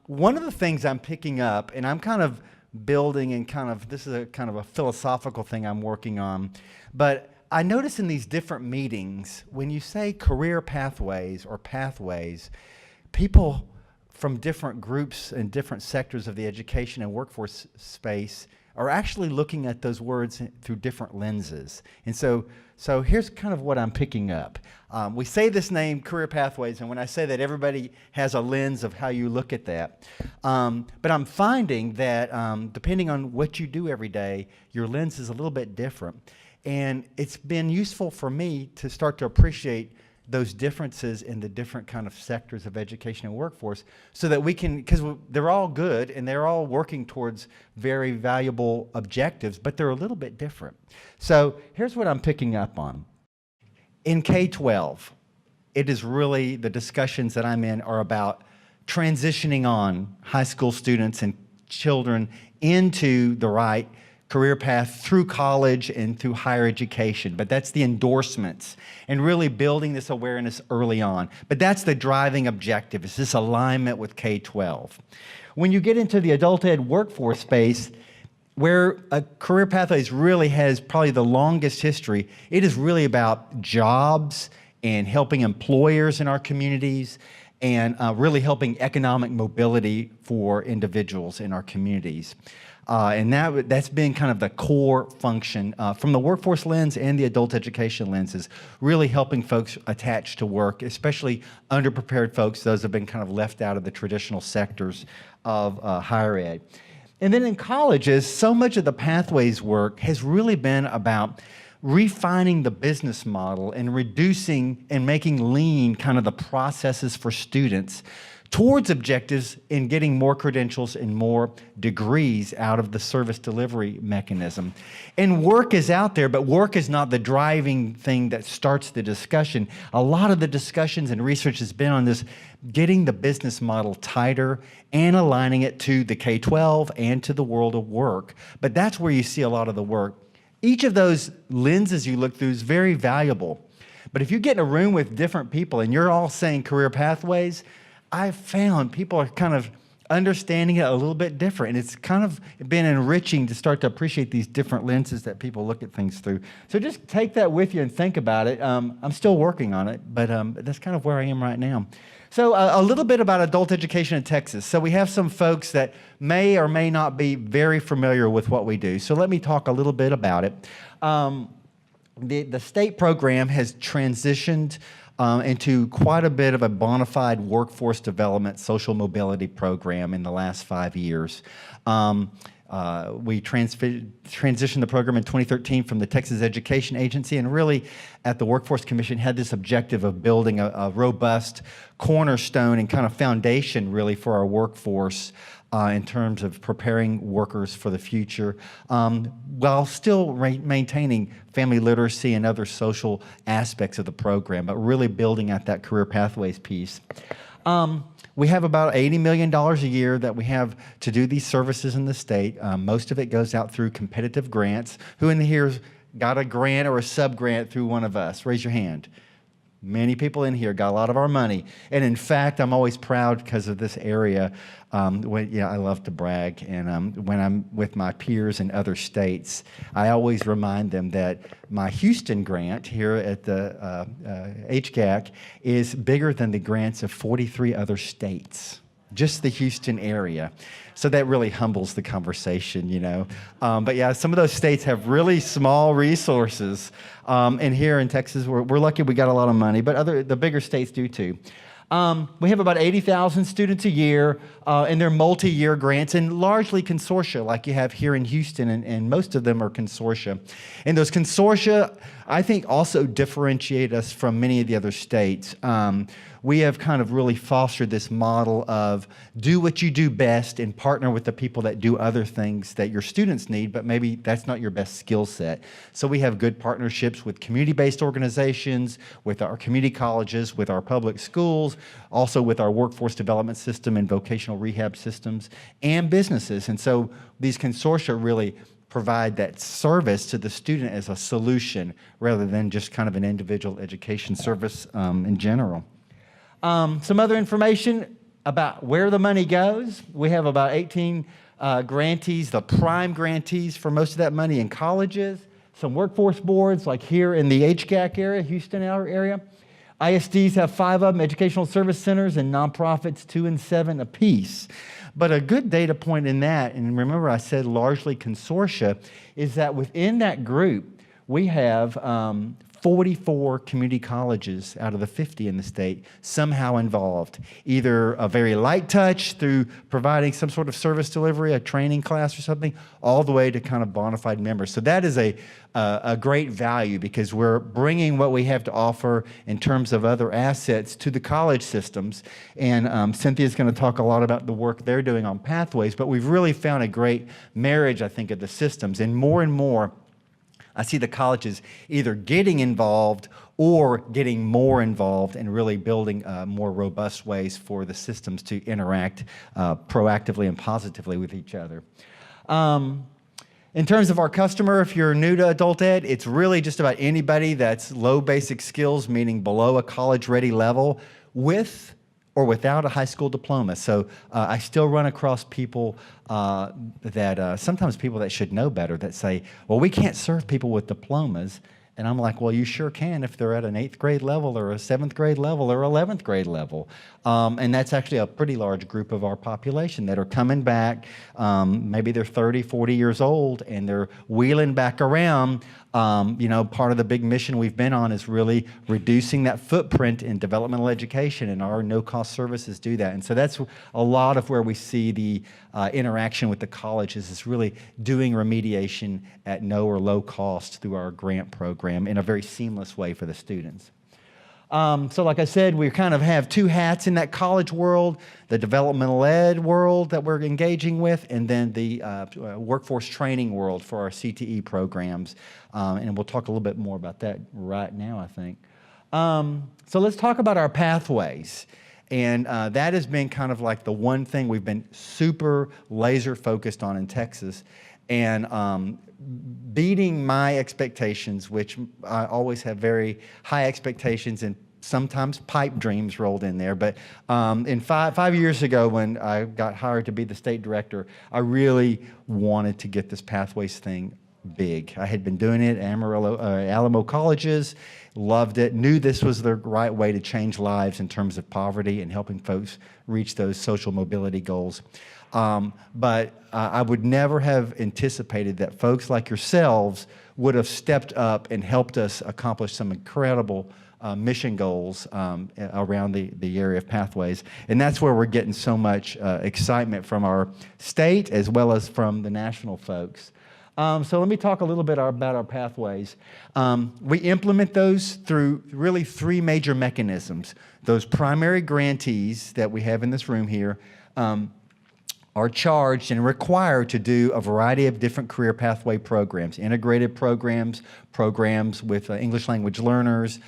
One of the things I'm picking up, and I'm kind of building and this is a kind of a philosophical thing I'm working on, but I notice in these different meetings, when you say career pathways or pathways, people from different groups and different sectors of the education and workforce space are actually looking at those words through different lenses. And so here's kind of what I'm picking up. We say this name, career pathways, and when I say that, everybody has a lens of how you look at that. But I'm finding that depending on what you do every day, your lens is a little bit different. And it's been useful for me to start to appreciate those differences in the different kind of sectors of education and workforce so that we can, because they're all good and they're all working towards very valuable objectives, but they're a little bit different. So here's what I'm picking up on. In K-12, it is really, the discussions that I'm in are about transitioning on high school students and children into the right career path through college and through higher education. But that's the endorsements and really building this awareness early on. But that's the driving objective, is this alignment with K-12. When you get into the adult ed workforce space, where a career pathways really has probably the longest history, it is really about jobs and helping employers in our communities and really helping economic mobility for individuals in our communities. And that's been kind of the core function from the workforce lens and the adult education lenses, really helping folks attached to work, especially underprepared folks, those have been kind of left out of the traditional sectors of higher ed. And then in colleges, so much of the pathways work has really been about refining the business model and reducing and making lean kind of the processes for students towards objectives in getting more credentials and more degrees out of the service delivery mechanism. And work is out there, but work is not the driving thing that starts the discussion. A lot of the discussions and research has been on this, getting the business model tighter and aligning it to the K-12 and to the world of work. But that's where you see a lot of the work. Each of those lenses you look through is very valuable. But if you get in a room with different people and you're all saying career pathways, I've found people are kind of understanding it a little bit different, and it's kind of been enriching to start to appreciate these different lenses that people look at things through. So just take that with you and think about it. I'm still working on it, but that's kind of where I am right now. So a little bit about adult education in Texas. So we have some folks that may or may not be very familiar with what we do. So let me talk a little bit about it. The state program has transitioned into quite a bit of a bona fide workforce development social mobility program in the last 5 years. We transitioned the program in 2013 from the Texas Education Agency, and really at the Workforce Commission had this objective of building a robust cornerstone and kind of foundation really for our workforce in terms of preparing workers for the future, while still maintaining family literacy and other social aspects of the program, but really building out that career pathways piece. We have about $80 million a year that we have to do these services in the state. Most of it goes out through competitive grants. Who in here got a grant or a sub-grant through one of us? Raise your hand. Many people in here got a lot of our money. And in fact, I'm always proud because of this area. I love to brag. And when I'm with my peers in other states, I always remind them that my Houston grant here at the HCAC is bigger than the grants of 43 other states, just the Houston area. So that really humbles the conversation, you know. But yeah, some of those states have really small resources. And here in Texas, we're lucky we got a lot of money, but the bigger states do too. We have about 80,000 students a year, and they're multi-year grants and largely consortia like you have here in Houston, and most of them are consortia. And those consortia, I think, also differentiate us from many of the other states. We have kind of really fostered this model of do what you do best and partner with the people that do other things that your students need, but maybe that's not your best skill set. So we have good partnerships with community-based organizations, with our community colleges, with our public schools, also with our workforce development system and vocational rehab systems, and businesses. And so these consortia really provide that service to the student as a solution rather than just kind of an individual education service in general. Some other information, about where the money goes. We have about 18 grantees, the prime grantees for most of that money in colleges, some workforce boards like here in the HGAC area, Houston area. ISDs have 5 of them, educational service centers, and nonprofits 2 and 7 apiece. But a good data point in that, and remember I said largely consortia, is that within that group, we have 44 community colleges out of the 50 in the state somehow involved, either a very light touch through providing some sort of service delivery, a training class or something, all the way to kind of bona fide members. So that is a great value because we're bringing what we have to offer in terms of other assets to the college systems. And Cynthia's going to talk a lot about the work they're doing on pathways, but we've really found a great marriage, I think, of the systems. And more, I see the colleges either getting involved or getting more involved and really building more robust ways for the systems to interact proactively and positively with each other. In terms of our customer, if you're new to adult ed, it's really just about anybody that's low basic skills, meaning below a college-ready level, with or without a high school diploma. So I still run across people sometimes people that should know better that say, well, we can't serve people with diplomas. And I'm like, well, you sure can if they're at an 8th grade level or a 7th grade level or 11th grade level. And that's actually a pretty large group of our population that are coming back. Maybe they're 30, 40 years old and they're wheeling back around. Part of the big mission we've been on is really reducing that footprint in developmental education, and our no-cost services do that. And so that's a lot of where we see the interaction with the colleges is really doing remediation at no or low cost through our grant program in a very seamless way for the students. So like I said, we kind of have 2 hats in that college world, the developmental ed world that we're engaging with, and then the workforce training world for our CTE programs. And we'll talk a little bit more about that right now, I think. So let's talk about our pathways. And that has been kind of like the one thing we've been super laser focused on in Texas. And beating my expectations, which I always have very high expectations and sometimes pipe dreams rolled in there. But in five years ago when I got hired to be the state director, I really wanted to get this pathways thing big. I had been doing it at Alamo colleges, loved it, knew this was the right way to change lives in terms of poverty and helping folks reach those social mobility goals. But I would never have anticipated that folks like yourselves would have stepped up and helped us accomplish some incredible mission goals around the area of pathways. And that's where we're getting so much excitement from our state as well as from the national folks. So let me talk a little bit about our pathways. We implement those through really 3 major mechanisms. Those primary grantees that we have in this room here are charged and required to do a variety of different career pathway programs, integrated programs, programs with English language learners,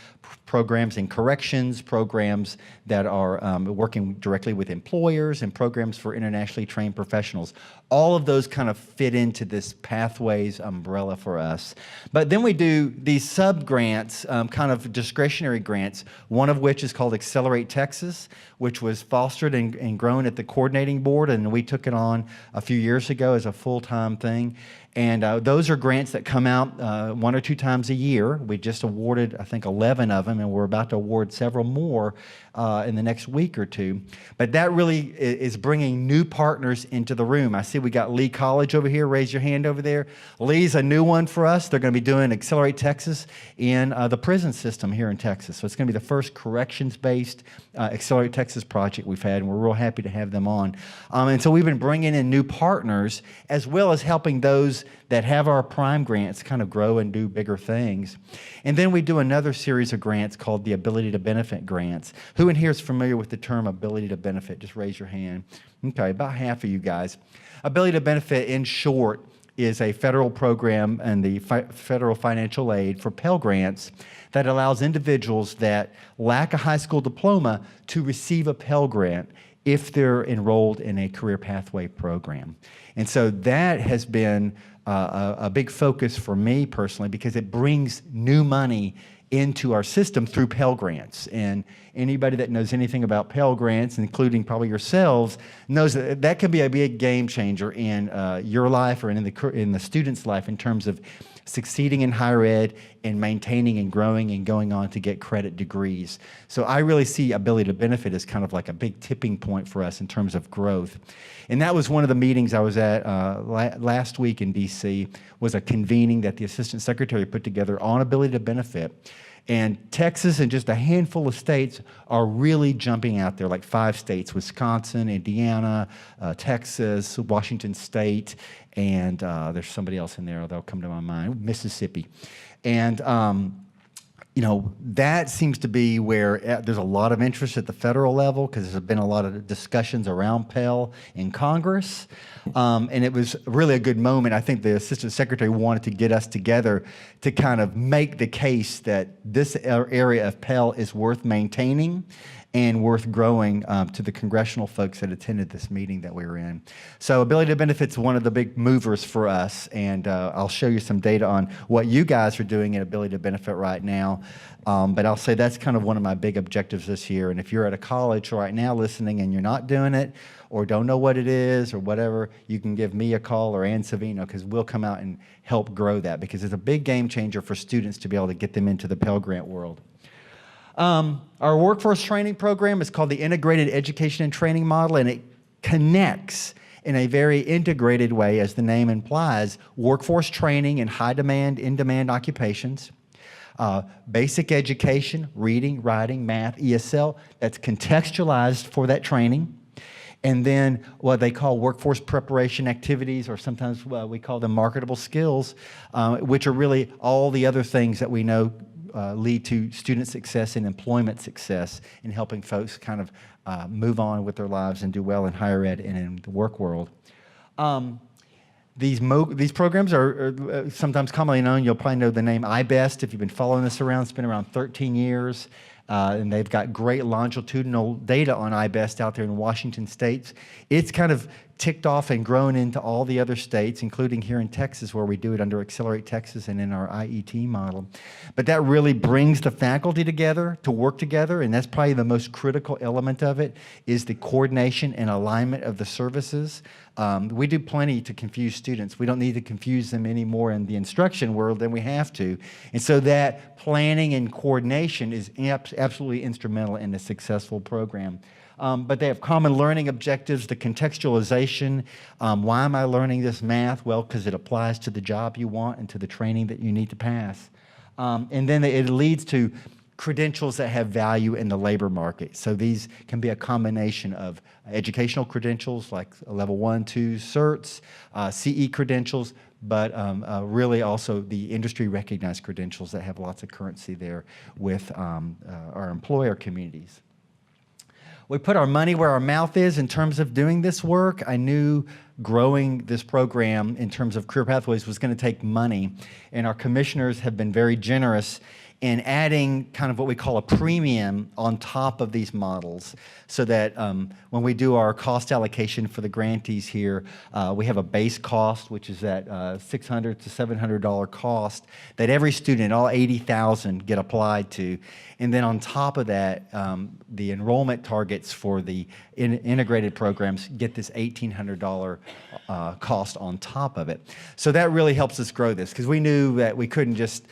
programs in corrections, programs that are working directly with employers, and programs for internationally trained professionals. All of those kind of fit into this pathways umbrella for us. But then we do these sub-grants, kind of discretionary grants, one of which is called Accelerate Texas, which was fostered and grown at the coordinating board, and we took it on a few years ago as a full-time thing. And those are grants that come out 1 or 2 times a year. We just awarded, I think, 11 of them, and we're about to award several more in the next week or 2. But that really is bringing new partners into the room. I see we got Lee College over here. Raise your hand over there. Lee's a new one for us. They're going to be doing Accelerate Texas in the prison system here in Texas. So it's going to be the first corrections-based Accelerate Texas project we've had, and we're real happy to have them on. And so we've been bringing in new partners as well as helping those that have our prime grants kind of grow and do bigger things. And then we do another series of grants called the Ability to Benefit grants. Who in here is familiar with the term Ability to Benefit? Just raise your hand. Okay, about half of you guys. Ability to Benefit, in short, is a federal program and the federal financial aid for Pell Grants that allows individuals that lack a high school diploma to receive a Pell Grant if they're enrolled in a career pathway program. And so that has been a big focus for me personally because it brings new money into our system through Pell Grants. And anybody that knows anything about Pell Grants, including probably yourselves, knows that that can be a big game changer in your life or in the student's life in terms of succeeding in higher ed and maintaining and growing and going on to get credit degrees. So I really see ability to benefit as kind of like a big tipping point for us in terms of growth. And that was one of the meetings I was at last week in DC, was a convening that the Assistant Secretary put together on ability to benefit. And Texas and just a handful of states are really jumping out there, like 5 states: Wisconsin, Indiana, Texas, Washington State, and there's somebody else in there that'll come to my mind, Mississippi. And you know, that seems to be where there's a lot of interest at the federal level, because there's been a lot of discussions around Pell in Congress. And it was really a good moment. I think the Assistant Secretary wanted to get us together to kind of make the case that this area of Pell is worth maintaining and worth growing to the congressional folks that attended this meeting that we were in. So ability to benefit's one of the big movers for us, and I'll show you some data on what you guys are doing in ability to benefit right now. But I'll say that's kind of one of my big objectives this year. And if you're at a college right now listening and you're not doing it, or don't know what it is or whatever, you can give me a call or Ann Savino, because we'll come out and help grow that, because it's a big game changer for students to be able to get them into the Pell Grant world. Our workforce training program is called the Integrated Education and Training Model, and it connects in a very integrated way, as the name implies, workforce training in high demand, in-demand occupations, basic education, reading, writing, math, ESL, that's contextualized for that training, and then what they call workforce preparation activities, or sometimes we call them marketable skills, which are really all the other things that we know lead to student success and employment success in helping folks kind of move on with their lives and do well in higher ed and in the work world. These programs are sometimes commonly known. You'll probably know the name iBest if you've been following this around. It's been around 13 years. And they've got great longitudinal data on iBest out there in Washington State. It's kind of ticked off and grown into all the other states, including here in Texas, where we do it under Accelerate Texas and in our IET model. But that really brings the faculty together to work together, and that's probably the most critical element of it, is the coordination and alignment of the services. We do plenty to confuse students. We don't need to confuse them anymore in the instruction world than we have to. And so that planning and coordination is absolutely instrumental in a successful program. But they have common learning objectives, the contextualization. Why am I learning this math? Well, because it applies to the job you want and to the training that you need to pass. And then it leads to credentials that have value in the labor market. So these can be a combination of educational credentials like level 1, 2 certs, CE credentials, but really also the industry recognized credentials that have lots of currency there with our employer communities. We put our money where our mouth is in terms of doing this work. I knew growing this program in terms of career pathways was going to take money, and our commissioners have been very generous in adding kind of what we call a premium on top of these models, so that when we do our cost allocation for the grantees here, we have a base cost, which is that $600 to $700 cost that every student, all 80,000, get applied to. And then on top of that, the enrollment targets for the integrated programs get this $1,800 cost on top of it. So that really helps us grow this, because we knew that we couldn't just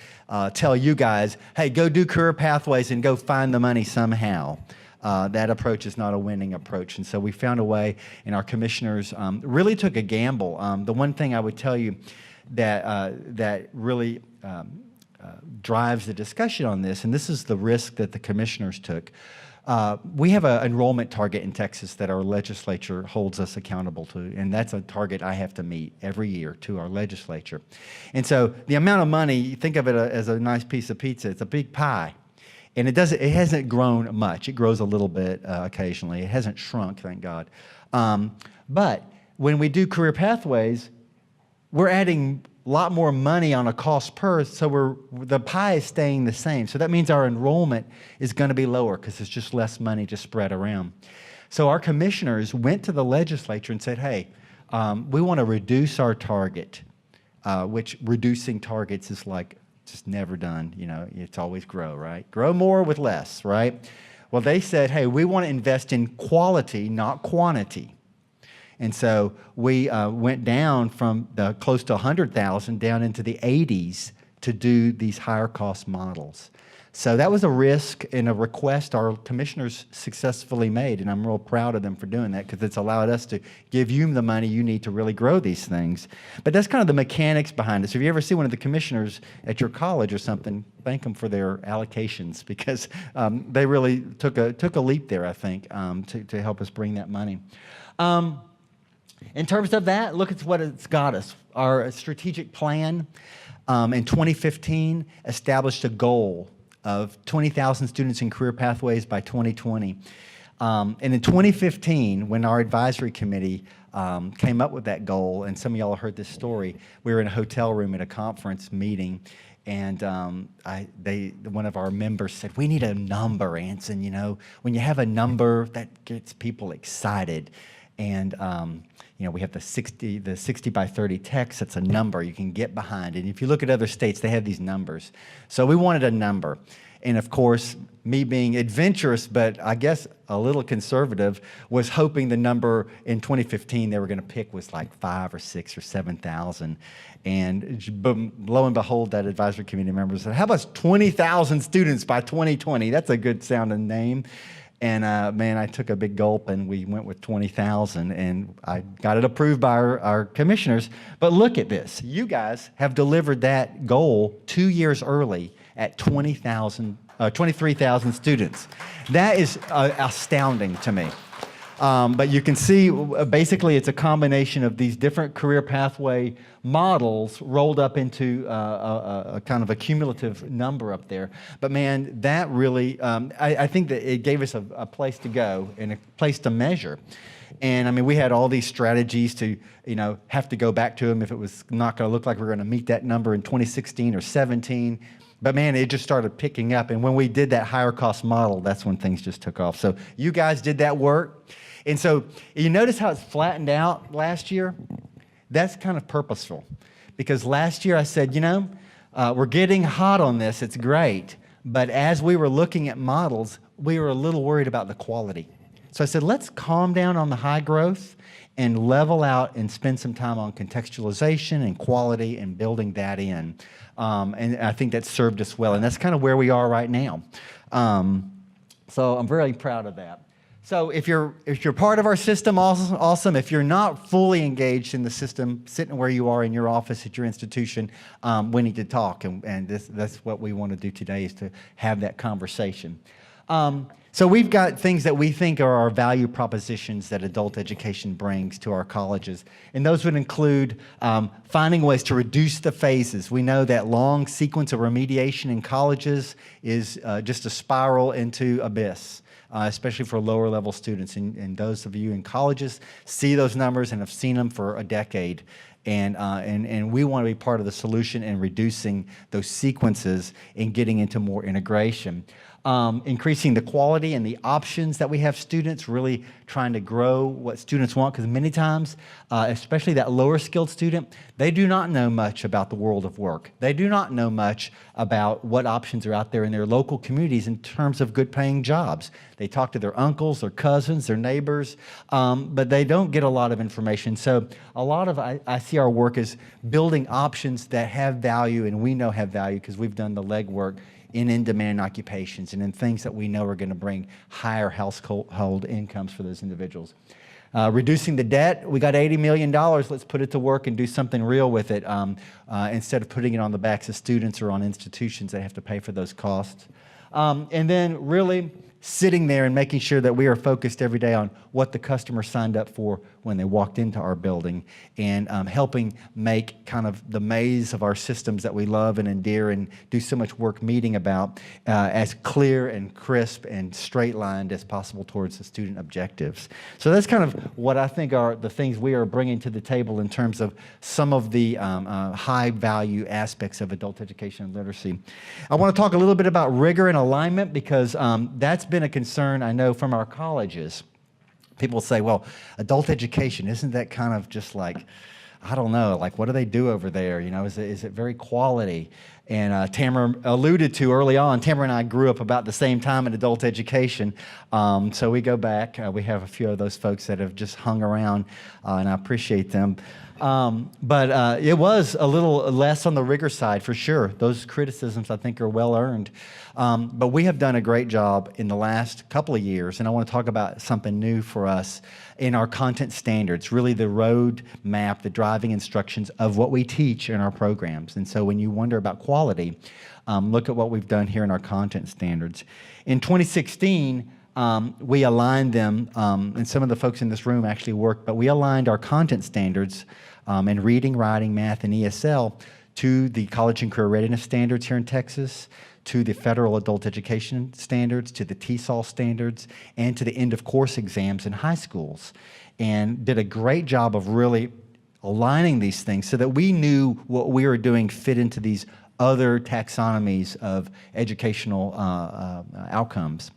tell you guys, hey, go do career pathways and go find the money somehow. That approach is not a winning approach. And so we found a way, and our commissioners really took a gamble. The one thing I would tell you that really drives the discussion on this, and this is the risk that the commissioners took. We have an enrollment target in Texas that our legislature holds us accountable to, and that's a target I have to meet every year to our legislature. And so the amount of money, think of it as a nice piece of pizza. It's a big pie, and it hasn't grown much. It grows a little bit occasionally. It hasn't shrunk, thank God. But when we do career pathways, we're adding a lot more money on a cost per, so the pie is staying the same. So that means our enrollment is going to be lower because it's just less money to spread around. So our commissioners went to the legislature and said, hey, we want to reduce our target, which reducing targets is like just never done. You know, it's always grow, right? Grow more with less, right? Well, they said, hey, we want to invest in quality, not quantity. And so we went down from the close to 100,000 down into the 80s to do these higher cost models. So that was a risk and a request our commissioners successfully made, and I'm real proud of them for doing that because it's allowed us to give you the money you need to really grow these things. But that's kind of the mechanics behind it. So if you ever see one of the commissioners at your college or something, thank them for their allocations because they really took a leap there, I think, to help us bring that money. In terms of that, look at what it's got us. Our strategic plan in 2015 established a goal of 20,000 students in career pathways by 2020. And in 2015, when our advisory committee came up with that goal, and some of y'all heard this story, we were in a hotel room at a conference meeting, and one of our members said, we need a number, Anson. You know, when you have a number, that gets people excited. And you know, we have the 60 by 30 text. That's a number you can get behind. And if you look at other states, they have these numbers. So we wanted a number. And of course, me being adventurous, but I guess a little conservative, was hoping the number in 2015 they were going to pick was like 5 or 6 or 7,000. And lo and behold, that advisory committee member said, how about 20,000 students by 2020? That's a good sounding name. And man, I took a big gulp and we went with 20,000 and I got it approved by our commissioners. But look at this. You guys have delivered that goal 2 years early at 23,000 students. That is astounding to me. But you can see, basically, it's a combination of these different career pathway models rolled up into a kind of a cumulative number up there. But man, that really, I think that it gave us a place to go and a place to measure. And I mean, we had all these strategies to, you know, have to go back to them if it was not going to look like we were going to meet that number in 2016 or 17. But man, it just started picking up. And when we did that higher cost model, that's when things just took off. So you guys did that work. And so you notice how it's flattened out last year? That's kind of purposeful. Because last year I said, you know, we're getting hot on this. It's great. But as we were looking at models, we were a little worried about the quality. So I said, let's calm down on the high growth and level out and spend some time on contextualization and quality and building that in. And I think that served us well. And that's kind of where we are right now. So I'm very proud of that. So if you're part of our system, awesome. If you're not fully engaged in the system, sitting where you are in your office at your institution, we need to talk. And that's what we want to do today is to have that conversation. So we've got things that we think are our value propositions that adult education brings to our colleges. And those would include finding ways to reduce the phases. We know that long sequence of remediation in colleges is just a spiral into abyss. Especially for lower level students. And those of you in colleges see those numbers and have seen them for a decade. And we want to be part of the solution in reducing those sequences and getting into more integration. Increasing the quality and the options that we have students, really trying to grow what students want, because many times, especially that lower skilled student, they do not know much about the world of work. They do not know much about what options are out there in their local communities in terms of good paying jobs. They talk to their uncles, their cousins, their neighbors, but they don't get a lot of information. So a lot of, I see our work as building options that have value and we know have value because we've done the legwork in-demand occupations and in things that we know are going to bring higher household incomes for those individuals. Reducing the debt, we got $80 million. Let's put it to work and do something real with it instead of putting it on the backs of students or on institutions that have to pay for those costs. And then really sitting there and making sure that we are focused every day on what the customer signed up for when they walked into our building and helping make kind of the maze of our systems that we love and endear and do so much work meeting about as clear and crisp and straight-lined as possible towards the student objectives. So that's kind of what I think are the things we are bringing to the table in terms of some of the high-value aspects of adult education and literacy. I want to talk a little bit about rigor and alignment because that's been a concern, I know, from our colleges. People say, well, adult education, isn't that kind of just like, I don't know, like, what do they do over there? You know, is it very quality? And Tamara alluded to early on, Tamara and I grew up about the same time in adult education. So we go back. We have a few of those folks that have just hung around, and I appreciate them. But it was a little less on the rigor side, for sure. Those criticisms, I think, are well earned. But we have done a great job in the last couple of years, and I want to talk about something new for us in our content standards, really the road map, the driving instructions of what we teach in our programs. And so when you wonder about quality, look at what we've done here in our content standards. In 2016, we aligned them, and some of the folks in this room actually worked, but we aligned our content standards in reading, writing, math, and ESL to the college and career readiness standards here in Texas, to the federal adult education standards, to the TESOL standards, and to the end of course exams in high schools, and did a great job of really aligning these things so that we knew what we were doing fit into these other taxonomies of educational outcomes.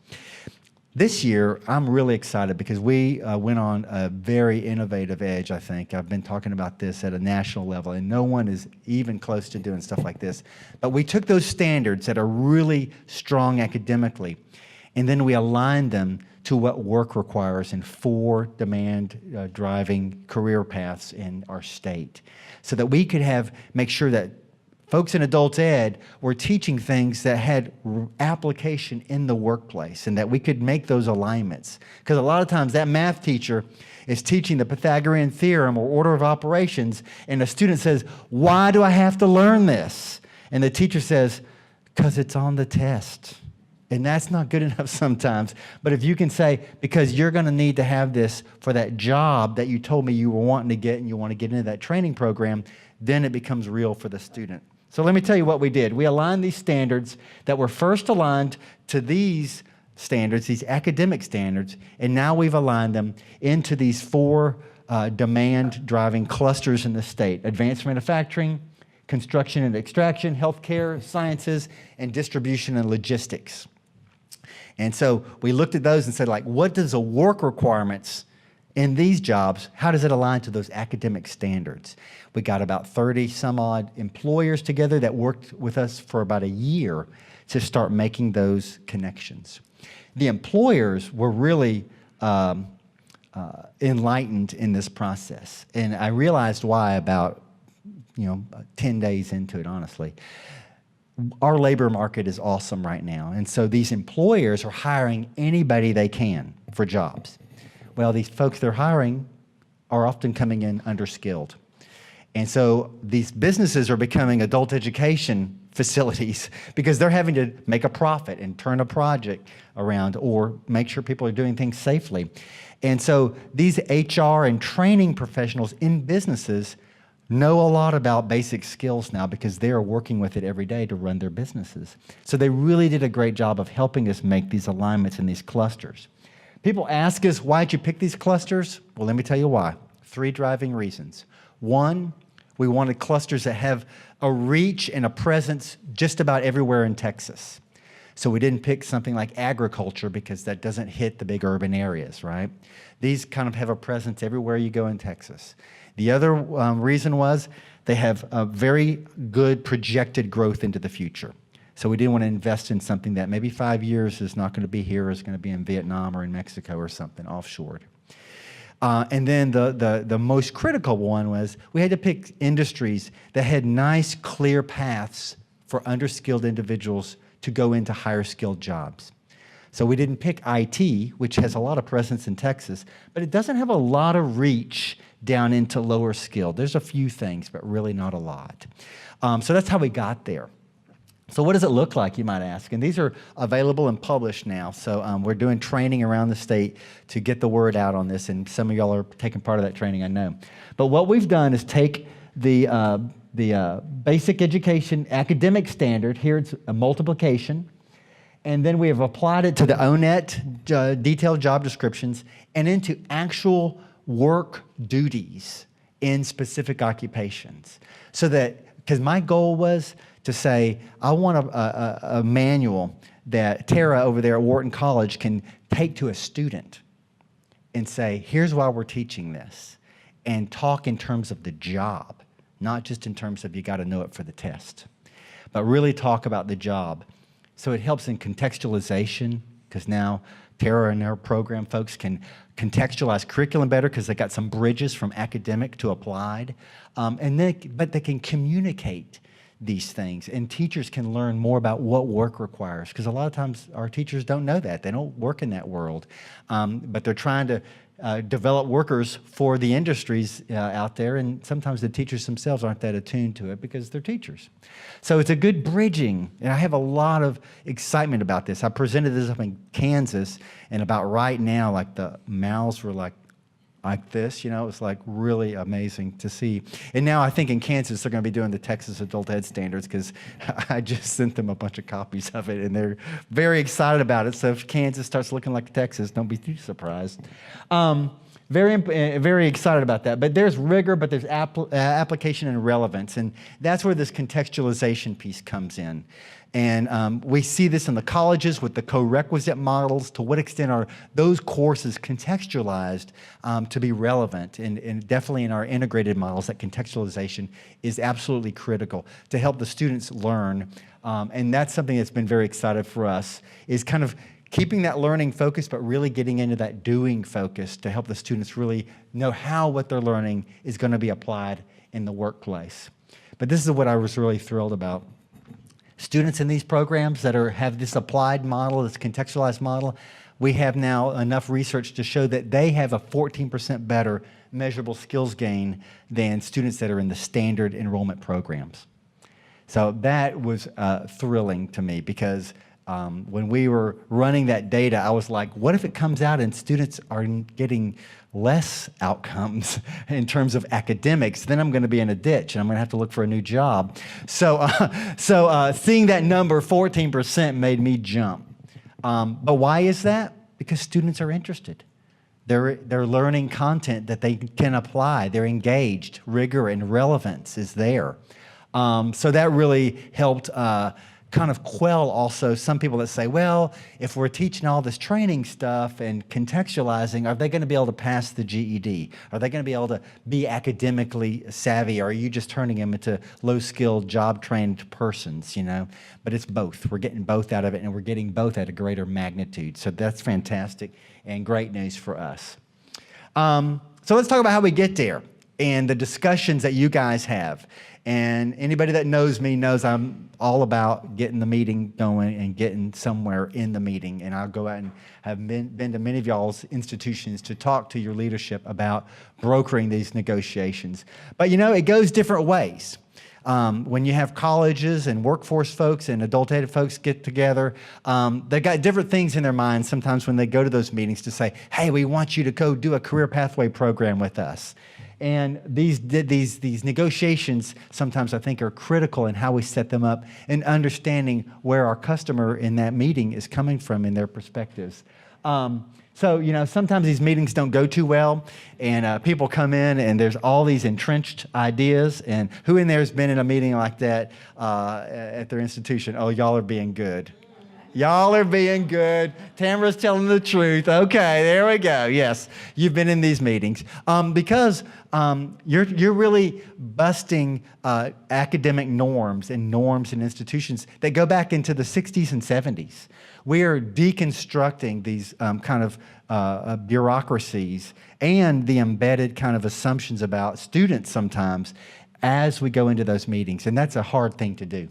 This year, I'm really excited because we went on a very innovative edge, I think. I've been talking about this at a national level, and no one is even close to doing stuff like this. But we took those standards that are really strong academically, and then we aligned them to what work requires in 4 demand-driving career paths in our state, so that we could make sure that folks in adult ed were teaching things that had application in the workplace and that we could make those alignments. Because a lot of times that math teacher is teaching the Pythagorean theorem or order of operations, and a student says, "Why do I have to learn this?" And the teacher says, "Because it's on the test." And that's not good enough sometimes. But if you can say, because you're going to need to have this for that job that you told me you were wanting to get and you want to get into that training program, then it becomes real for the student. So let me tell you what we did. We aligned these standards that were first aligned to these standards, these academic standards, and now we've aligned them into these 4 demand-driving clusters in the state: advanced manufacturing, construction and extraction, healthcare, sciences, and distribution and logistics. And so we looked at those and said, like, what does the work requirements in these jobs, how does it align to those academic standards? We got about 30 some odd employers together that worked with us for about a year to start making those connections. The employers were really enlightened in this process. And I realized why about 10 days into it, honestly. Our labor market is awesome right now. And so these employers are hiring anybody they can for jobs. Well, these folks they're hiring are often coming in underskilled. And so these businesses are becoming adult education facilities because they're having to make a profit and turn a project around or make sure people are doing things safely. And so these HR and training professionals in businesses know a lot about basic skills now because they are working with it every day to run their businesses. So they really did a great job of helping us make these alignments in these clusters. People ask us, why'd you pick these clusters? Well, let me tell you why. 3 driving reasons. 1, we wanted clusters that have a reach and a presence just about everywhere in Texas. So we didn't pick something like agriculture because that doesn't hit the big urban areas, right? These kind of have a presence everywhere you go in Texas. The other reason was they have a very good projected growth into the future. So we didn't want to invest in something that maybe 5 years is not going to be here, is going to be in Vietnam or in Mexico or something offshored. And then the most critical one was we had to pick industries that had nice, clear paths for underskilled individuals to go into higher skilled jobs. So we didn't pick IT, which has a lot of presence in Texas, but it doesn't have a lot of reach down into lower skilled. There's a few things, but really not a lot. So that's how we got there. So what does it look like, you might ask? And these are available and published now. So we're doing training around the state to get the word out on this, and some of y'all are taking part of that training, I know. But what we've done is take the basic education academic standard, here it's a multiplication, and then we have applied it to the ONET detailed job descriptions and into actual work duties in specific occupations. So that, because my goal was to say, I want a manual that Tara over there at Wharton College can take to a student and say, here's why we're teaching this. and talk in terms of the job, not just in terms of you got to know it for the test, but really talk about the job. So it helps in contextualization, because now Tara and her program folks can contextualize curriculum better because they got some bridges from academic to applied. But they can communicate these things, and teachers can learn more about what work requires, because a lot of times our teachers don't know that. They don't work in that world, but they're trying to develop workers for the industries out there, and sometimes the teachers themselves aren't that attuned to it because they're teachers. So it's a good bridging, and I have a lot of excitement about this. I presented this up in Kansas, and about right now, like the mouths were like this, you know, it was like really amazing to see. And now I think in Kansas, they're going to be doing the Texas Adult Ed standards, because I just sent them a bunch of copies of it, and they're very excited about it. So if Kansas starts looking like Texas, don't be too surprised. Very excited about that. But there's rigor, but there's application and relevance, and that's where this contextualization piece comes in. And we see this in the colleges with the co-requisite models. To what extent are those courses contextualized to be relevant? And definitely in our integrated models, that contextualization is absolutely critical to help the students learn. And that's something that's been very exciting for us, is kind of keeping that learning focus, but really getting into that doing focus to help the students really know how what they're learning is going to be applied in the workplace. But this is what I was really thrilled about. Students in these programs that have this applied model, this contextualized model, we have now enough research to show that they have a 14% better measurable skills gain than students that are in the standard enrollment programs. So that was thrilling to me, because when we were running that data, I was like, what if it comes out and students are getting less outcomes in terms of academics? Then I'm going to be in a ditch, and I'm going to have to look for a new job. So seeing that number, 14%, made me jump. But why is that? Because students are interested. They're learning content that they can apply. They're engaged. Rigor and relevance is there. So that really helped kind of quell also some people that say, well, if we're teaching all this training stuff and contextualizing, are they going to be able to pass the GED? Are they going to be able to be academically savvy? Or are you just turning them into low-skilled, job-trained persons, you know? But it's both. We're getting both out of it, and we're getting both at a greater magnitude. So that's fantastic and great news for us. So let's talk about how we get there and the discussions that you guys have. And anybody that knows me knows I'm all about getting the meeting going and getting somewhere in the meeting. And I'll go out and have been to many of y'all's institutions to talk to your leadership about brokering these negotiations. But you know, it goes different ways. When you have colleges and workforce folks and adult ed folks get together, they've got different things in their minds sometimes when they go to those meetings to say, hey, we want you to go do a career pathway program with us. And these negotiations sometimes I think are critical in how we set them up and understanding where our customer in that meeting is coming from in their perspectives. So, you know, sometimes these meetings don't go too well, and people come in and there's all these entrenched ideas, and who in there has been in a meeting like that at their institution? Oh, y'all are being good. Y'all are being good. Tamara's telling the truth. Okay, there we go. Yes, you've been in these meetings because you're really busting academic norms and institutions that go back into the 60s and 70s. We are deconstructing these kind of bureaucracies and the embedded kind of assumptions about students sometimes as we go into those meetings, and that's a hard thing to do.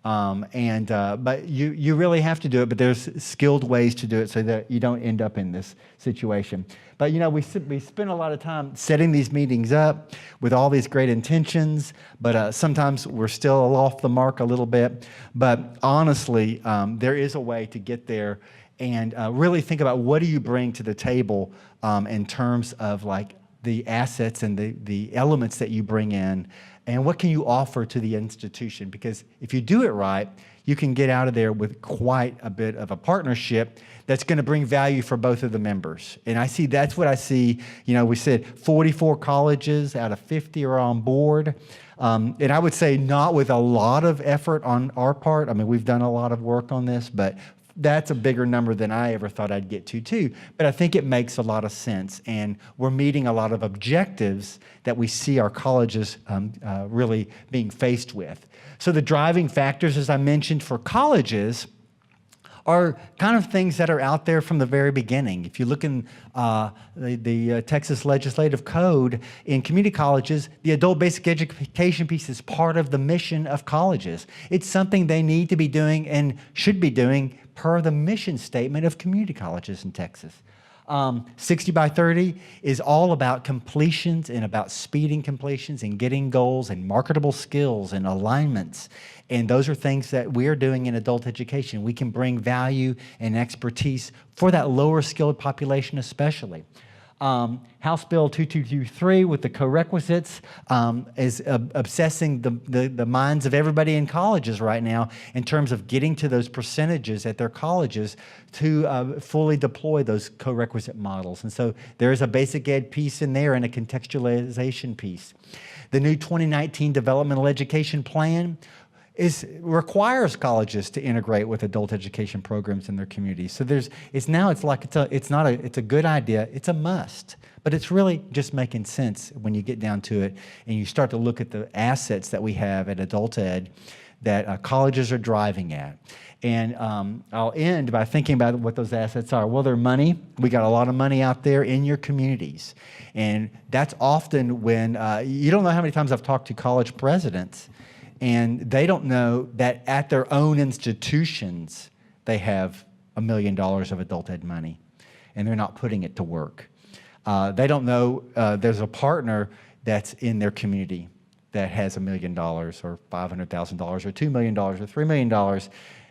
But you really have to do it, but there's skilled ways to do it so that you don't end up in this situation. But you know, we spend a lot of time setting these meetings up with all these great intentions, but sometimes we're still off the mark a little bit. But honestly, there is a way to get there and really think about what do you bring to the table in terms of like the assets and the elements that you bring in. And what can you offer to the institution? Because if you do it right, you can get out of there with quite a bit of a partnership that's going to bring value for both of the members. And that's what I see. You know, we said 44 colleges out of 50 are on board. And I would say not with a lot of effort on our part. I mean, we've done a lot of work on this, but that's a bigger number than I ever thought I'd get to too. But I think it makes a lot of sense, and we're meeting a lot of objectives that we see our colleges really being faced with. So the driving factors, as I mentioned, for colleges are kind of things that are out there from the very beginning. If you look in the Texas Legislative Code, in community colleges, the adult basic education piece is part of the mission of colleges. It's something they need to be doing and should be doing per the mission statement of community colleges in Texas. 60 by 30 is all about completions and about speeding completions and getting goals and marketable skills and alignments. And those are things that we're doing in adult education. We can bring value and expertise for that lower skilled population especially. House Bill 2223 with the co-requisites is obsessing the minds of everybody in colleges right now in terms of getting to those percentages at their colleges to fully deploy those co-requisite models. And so there's a basic ed piece in there and a contextualization piece. The new 2019 Developmental Education Plan requires colleges to integrate with adult education programs in their communities. So it's a good idea, it's a must, but it's really just making sense when you get down to it and you start to look at the assets that we have at adult ed that colleges are driving at. And I'll end by thinking about what those assets are. Well, they're money. We got a lot of money out there in your communities. And that's often when, you don't know how many times I've talked to college presidents and they don't know that at their own institutions, they have $1 million of adult ed money, and they're not putting it to work. They don't know there's a partner that's in their community that has $1 million or $500,000 or $2 million or $3 million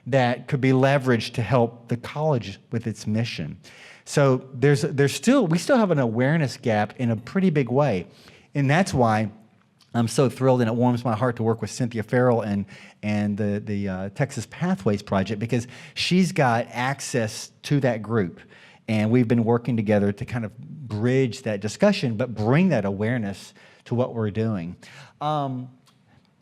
that could be leveraged to help the college with its mission. So we still have an awareness gap in a pretty big way, and that's why I'm so thrilled, and it warms my heart to work with Cynthia Farrell and the Texas Pathways Project, because she's got access to that group. And we've been working together to kind of bridge that discussion, but bring that awareness to what we're doing.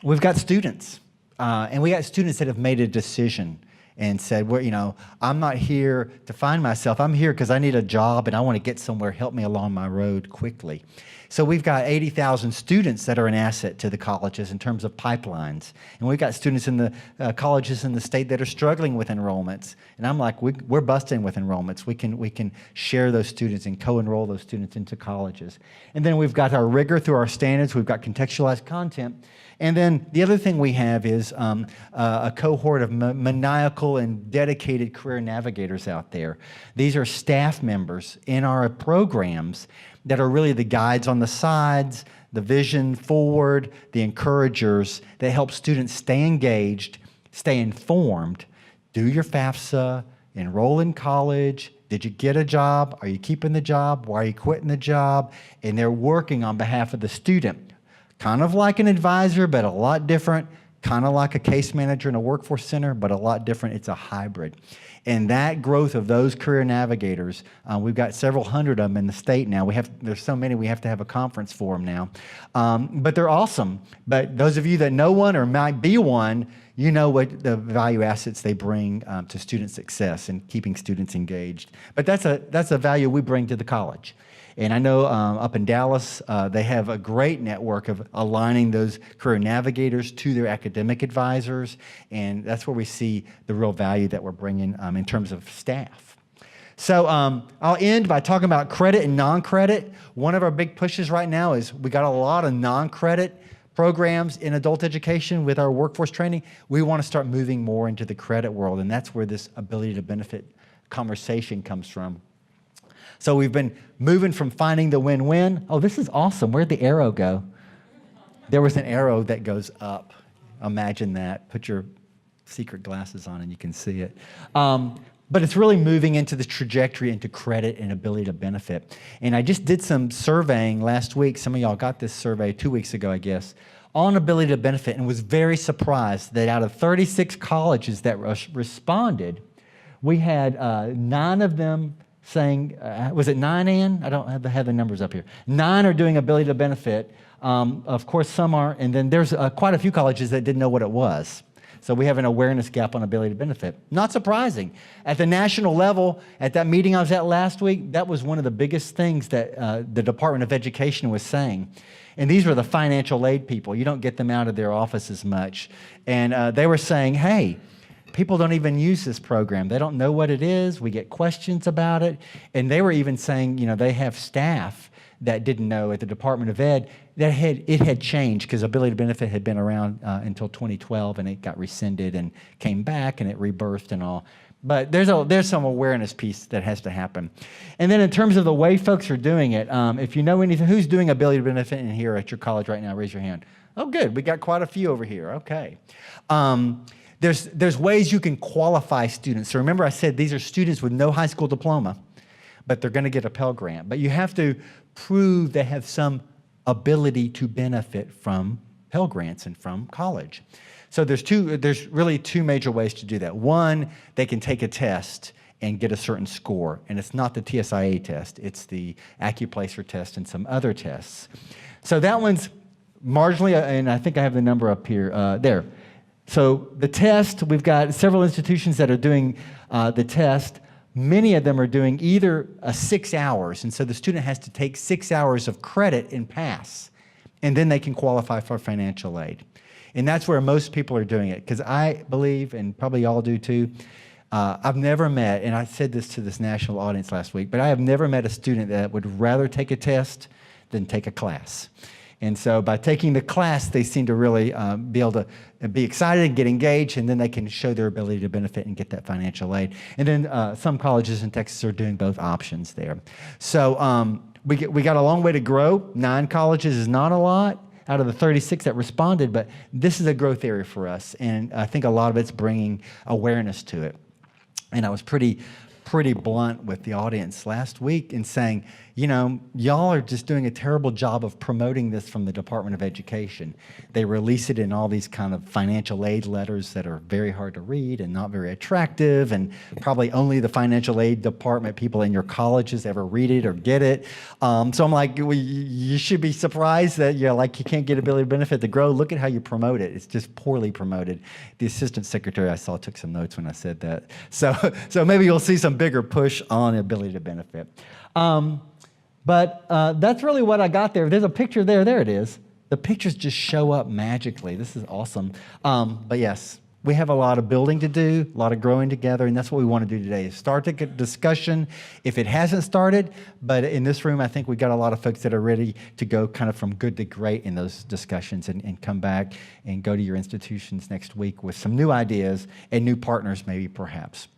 We've got students, and we got students that have made a decision and said, well, I'm not here to find myself. I'm here because I need a job and I want to get somewhere. Help me along my road quickly. So we've got 80,000 students that are an asset to the colleges in terms of pipelines. And we've got students in the colleges in the state that are struggling with enrollments. And I'm like, we're busting with enrollments. We can share those students and co-enroll those students into colleges. And then we've got our rigor through our standards. We've got contextualized content. And then the other thing we have is a cohort of maniacal and dedicated career navigators out there. These are staff members in our programs that are really the guides on the sides, the vision forward, the encouragers that help students stay engaged, stay informed, do your FAFSA, enroll in college. Did you get a job? Are you keeping the job? Why are you quitting the job? And they're working on behalf of the student. Kind of like an advisor, but a lot different. Kind of like a case manager in a workforce center, but a lot different. It's a hybrid. And that growth of those career navigators, we've got several hundred of them in the state now. There's so many, we have to have a conference for them now. But they're awesome. But those of you that know one or might be one, you know what the value assets they bring to student success and keeping students engaged. But that's a value we bring to the college. And I know up in Dallas, they have a great network of aligning those career navigators to their academic advisors, and that's where we see the real value that we're bringing in terms of staff. So I'll end by talking about credit and non-credit. One of our big pushes right now is we got a lot of non-credit programs in adult education with our workforce training. We want to start moving more into the credit world, and that's where this ability to benefit conversation comes from. So we've been moving from finding the win-win. Oh, this is awesome. Where'd the arrow go? There was an arrow that goes up. Imagine that. Put your secret glasses on and you can see it. But it's really moving into the trajectory into credit and ability to benefit. And I just did some surveying last week. Some of y'all got this survey 2 weeks ago, I guess, on ability to benefit, and was very surprised that out of 36 colleges that responded, we had 9 of them saying, was it 9, Ann? I don't have the numbers up here. 9 are doing ability to benefit. Of course, some aren't. And then there's quite a few colleges that didn't know what it was. So we have an awareness gap on ability to benefit. Not surprising. At the national level, at that meeting I was at last week, that was one of the biggest things that the Department of Education was saying. And these were the financial aid people. You don't get them out of their offices much. And they were saying, hey, people don't even use this program. They don't know what it is. We get questions about it. And they were even saying, they have staff that didn't know at the Department of Ed that it had changed because ability to benefit had been around until 2012, and it got rescinded and came back, and it rebirthed and all. But there's some awareness piece that has to happen. And then in terms of the way folks are doing it, if you know anything, who's doing ability to benefit in here at your college right now? Raise your hand. Oh, good. We got quite a few over here. Okay. There's ways you can qualify students. So remember I said these are students with no high school diploma, but they're going to get a Pell Grant. But you have to prove they have some ability to benefit from Pell Grants and from college. So there's really two major ways to do that. One, they can take a test and get a certain score. And it's not the TSIA test. It's the AccuPlacer test and some other tests. So that one's marginally, and I think I have the number up here, there. So the test, we've got several institutions that are doing the test. Many of them are doing either 6 hours, and so the student has to take 6 hours of credit and pass, and then they can qualify for financial aid. And that's where most people are doing it, because I believe, and probably y'all do too, I've never met, and I said this to this national audience last week, but I have never met a student that would rather take a test than take a class. And so by taking the class, they seem to really be able to be excited and get engaged, and then they can show their ability to benefit and get that financial aid. And then some colleges in Texas are doing both options there. So we got a long way to grow. 9 colleges is not a lot out of the 36 that responded, but this is a growth area for us, and I think a lot of it's bringing awareness to it. And I was pretty blunt with the audience last week in saying, y'all are just doing a terrible job of promoting this from the Department of Education. They release it in all these kind of financial aid letters that are very hard to read and not very attractive, and probably only the financial aid department people in your colleges ever read it or get it. So I'm like, you should be surprised that you can't get ability to benefit to grow. Look at how you promote it. It's just poorly promoted. The assistant secretary I saw took some notes when I said that. So maybe you'll see some bigger push on ability to benefit. But that's really what I got there. There's a picture there. There it is. The pictures just show up magically. This is awesome. But yes, we have a lot of building to do, a lot of growing together, and that's what we want to do today, is start the discussion if it hasn't started. But in this room, I think we've got a lot of folks that are ready to go kind of from good to great in those discussions and come back and go to your institutions next week with some new ideas and new partners maybe perhaps.